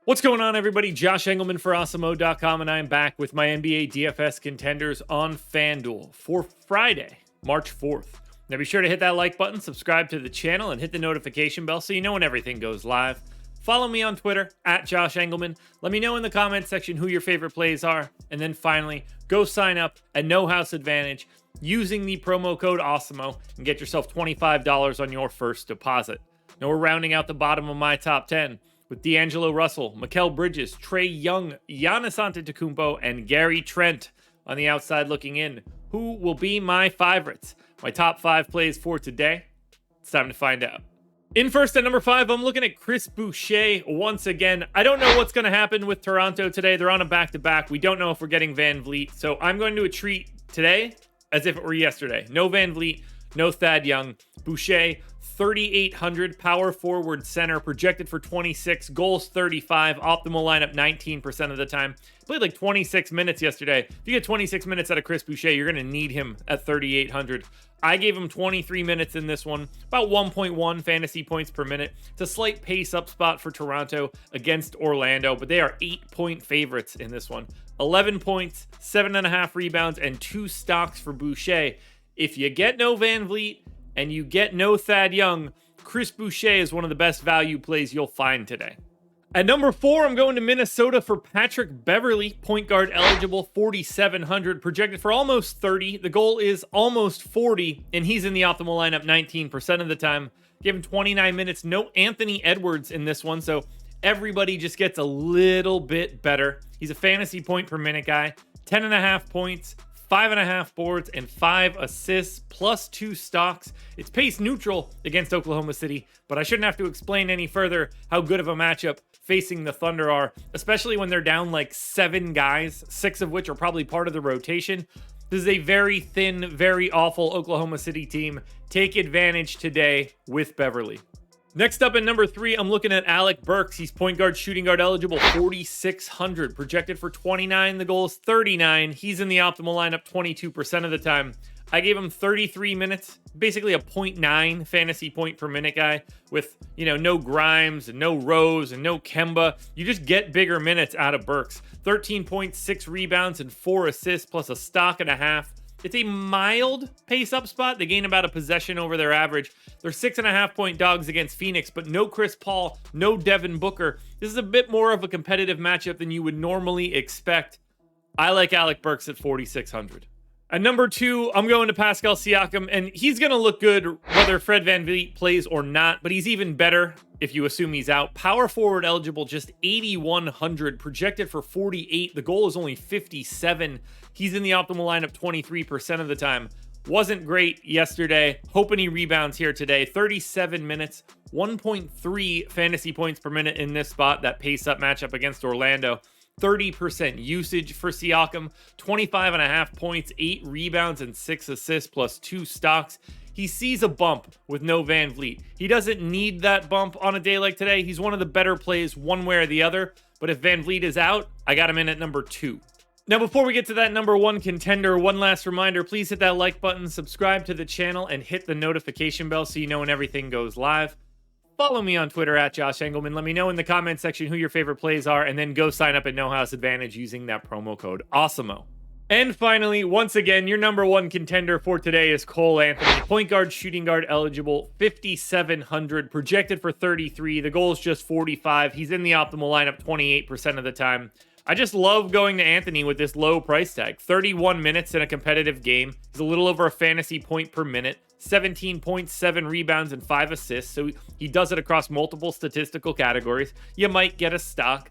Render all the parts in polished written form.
What's going on, everybody? Josh Engleman for Awesemo.com, and I'm back with my NBA DFS contenders on FanDuel for Friday, March 4th. Now be sure to hit that like button, subscribe to the channel, and hit the notification bell so you know when everything goes live. Follow me on Twitter, @Josh Engleman. Let me know in the comments section who your favorite plays are. And then finally, go sign up at No House Advantage using the promo code Awesemo and get yourself $25 on your first deposit. Now we're rounding out the bottom of my top 10 with D'Angelo Russell, Mikal Bridges, Trae Young, Giannis Antetokounmpo, and Gary Trent on the outside looking in. Who will be my favorites? My top 5 plays for today. It's time to find out. In first at number 5, I'm looking at Chris Boucher once again. I don't know what's going to happen with Toronto today. They're on a back-to-back. We don't know if we're getting Van Vliet. So I'm going to treat today as if it were yesterday. No Van Vliet, no Thad Young. Boucher, 3,800, power forward center, projected for 26, goals 35, optimal lineup 19% of the time. Played like 26 minutes yesterday. If you get 26 minutes out of Chris Boucher, you're going to need him at 3,800. I gave him 23 minutes in this one, about 1.1 fantasy points per minute. It's a slight pace up spot for Toronto against Orlando, but they are 8-point favorites in this one. 11 points, 7.5 rebounds, and 2 stocks for Boucher. If you get no Van Vliet and you get no Thad Young, Chris Boucher is one of the best value plays you'll find today. At number 4, I'm going to Minnesota for Patrick Beverley, point guard eligible, 4,700, projected for almost 30. The goal is almost 40, and he's in the optimal lineup 19% of the time. Given 29 minutes, no Anthony Edwards in this one, so everybody just gets a little bit better. He's a fantasy point per minute guy, 10.5 points, 5.5 boards, and 5 assists, plus 2 stocks. It's pace neutral against Oklahoma City, but I shouldn't have to explain any further how good of a matchup facing the Thunder are, especially when they're down like 7 guys, 6 of which are probably part of the rotation. This is a very thin, very awful Oklahoma City team. Take advantage today with Beverley. Next up at number 3, I'm looking at Alec Burks. He's point guard, shooting guard eligible, 4,600, projected for 29. The goal is 39. He's in the optimal lineup 22% of the time. I gave him 33 minutes, basically a 0.9 fantasy point per minute guy with, no Grimes and no Rose and no Kemba. You just get bigger minutes out of Burks. 13 points, 6 rebounds, and 4 assists, plus a stock and a half. It's a mild pace up spot. They gain about a possession over their average. They're 6.5 point dogs against Phoenix, but no Chris Paul, no Devin Booker. This is a bit more of a competitive matchup than you would normally expect. I like Alec Burks at 4,600. At number 2, I'm going to Pascal Siakam, and he's going to look good whether Fred VanVleet plays or not, but he's even better if you assume he's out. Power forward eligible, just 8,100, projected for 48. The goal is only 57. He's in the optimal lineup 23% of the time. Wasn't great yesterday. Hoping he rebounds here today. 37 minutes, 1.3 fantasy points per minute in this spot, that pace-up matchup against Orlando. 30% usage for Siakam, 25.5 points, 8 rebounds, and 6 assists, plus 2 stocks. He sees a bump with no Van Vliet. He doesn't need that bump on a day like today. He's one of the better plays one way or the other. But if Van Vliet is out, I got him in at number 2. Now, before we get to that number 1 contender, one last reminder, please hit that like button, subscribe to the channel, and hit the notification bell so you know when everything goes live. Follow me on Twitter @Josh Engleman. Let me know in the comment section who your favorite plays are, and then go sign up at No House Advantage using that promo code Awesemo. And finally, once again, your number 1 contender for today is Cole Anthony. Point guard, shooting guard eligible, 5,700, projected for 33. The goal is just 45. He's in the optimal lineup 28% of the time. I just love going to Anthony with this low price tag. 31 minutes in a competitive game. He's a little over a fantasy point per minute. 17 points, 7 rebounds, and 5 assists. So he does it across multiple statistical categories. You might get a stock.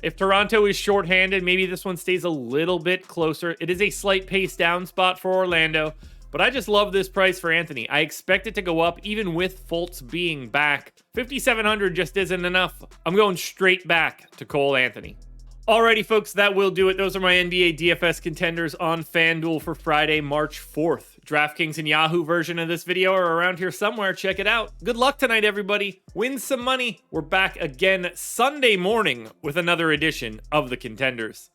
If Toronto is shorthanded, maybe this one stays a little bit closer. It is a slight pace down spot for Orlando, but I just love this price for Anthony. I expect it to go up even with Fultz being back. 5,700 just isn't enough. I'm going straight back to Cole Anthony. Alrighty, folks, that will do it. Those are my NBA DFS contenders on FanDuel for Friday, March 4th. DraftKings and Yahoo version of this video are around here somewhere. Check it out. Good luck tonight, everybody. Win some money. We're back again Sunday morning with another edition of the Contenders.